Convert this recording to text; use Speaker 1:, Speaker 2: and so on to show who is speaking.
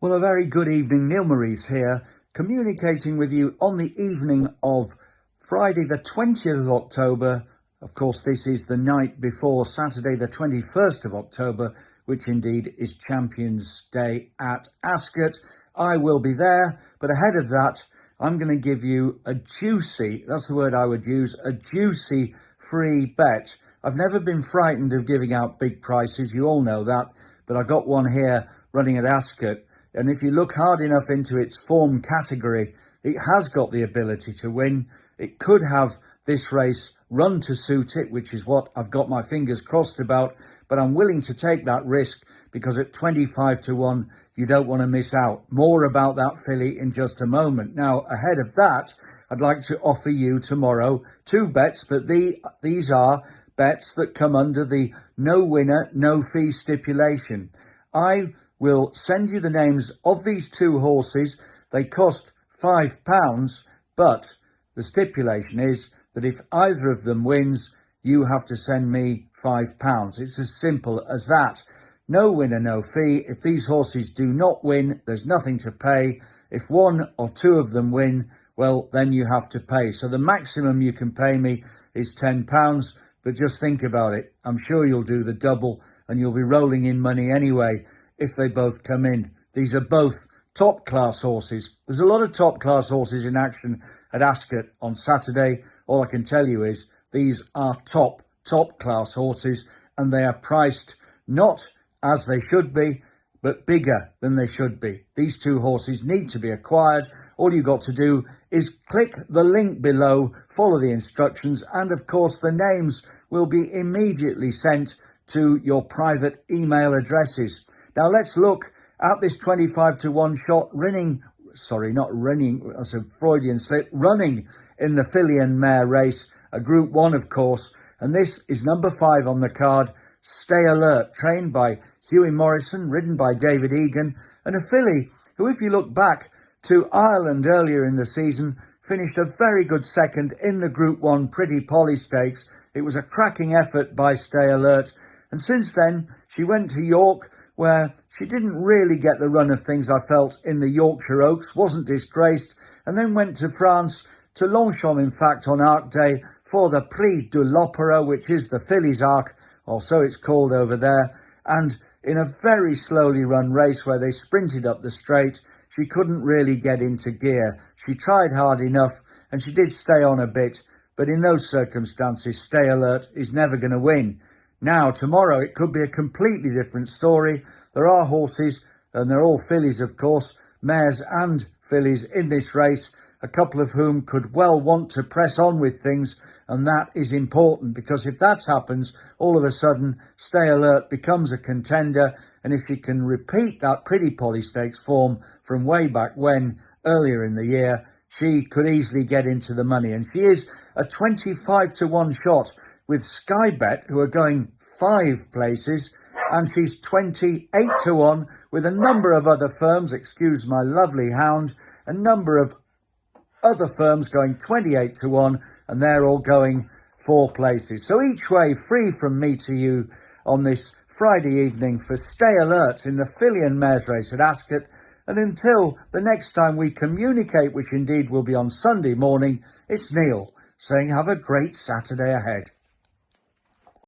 Speaker 1: Well, a very good evening. Neil Morrice here, communicating with you on the evening of Friday the 20th of October. Of course, this is the night before Saturday the 21st of October, which indeed is Champions Day at Ascot. I will be there, but ahead of that, I'm going to give you a juicy, that's the word I would use, a juicy free bet. I've never been frightened of giving out big prices, you all know that, but I got one here running at Ascot. And if you look hard enough into its form category, it has got the ability to win. It could have this race run to suit it, which is what I've got my fingers crossed about. But I'm willing to take that risk because at 25 to 1, you don't want to miss out. More about that filly in just a moment. Now, ahead of that, I'd like to offer you tomorrow 2 bets, but these are bets that come under the no winner, no fee stipulation. I will send you the names of these 2 horses. They cost £5, but the stipulation is that if either of them wins, you have to send me £5. It's as simple as that. No winner, no fee. If these horses do not win, there's nothing to pay. If 1 or 2 of them win, well, then you have to pay. So the maximum you can pay me is £10, but just think about it. I'm sure you'll do the double and you'll be rolling in money anyway if they both come in. These are both top class horses. There's a lot of top class horses in action at Ascot on Saturday. All I can tell you is these are top class horses, and they are priced not as they should be, but bigger than they should be. These 2 horses need to be acquired. All you've got to do is click the link below, follow the instructions, and of course the names will be immediately sent to your private email addresses. Now let's look at this 25 to 1 shot running in the filly and mare race, a Group 1 of course, and this is number 5 on the card, Stay Alert, trained by Morrice, ridden by David Egan, and a filly who, if you look back to Ireland earlier in the season, finished a very good second in the Group 1 Pretty Polly Stakes. It was a cracking effort by Stay Alert, and since then she went to York, where she didn't really get the run of things I felt in the Yorkshire Oaks, wasn't disgraced, and then went to France, to Longchamp in fact on Arc Day, for the Prix de l'Opera, which is the Fillies Arc, or so it's called over there, and in a very slowly run race where they sprinted up the straight, she couldn't really get into gear. She tried hard enough, and she did stay on a bit, but in those circumstances, Stay Alert is never going to win. Now, tomorrow, it could be a completely different story. There are horses, and they're all fillies, of course, mares and fillies in this race, a couple of whom could well want to press on with things, and that is important, because if that happens, all of a sudden, Stay Alert becomes a contender, and if she can repeat that Pretty Polly Stakes form from way back when, earlier in the year, she could easily get into the money, and she is a 25 to 1 shot with Sky Bet, who are going 5 places, and she's 28 to 1 with a number of other firms, excuse my lovely hound, a number of other firms going 28 to 1, and they're all going 4 places. So each way, free from me to you on this Friday evening for Stay Alert in the filly and mares race at Ascot. And until the next time we communicate, which indeed will be on Sunday morning, it's Neil saying have a great Saturday ahead.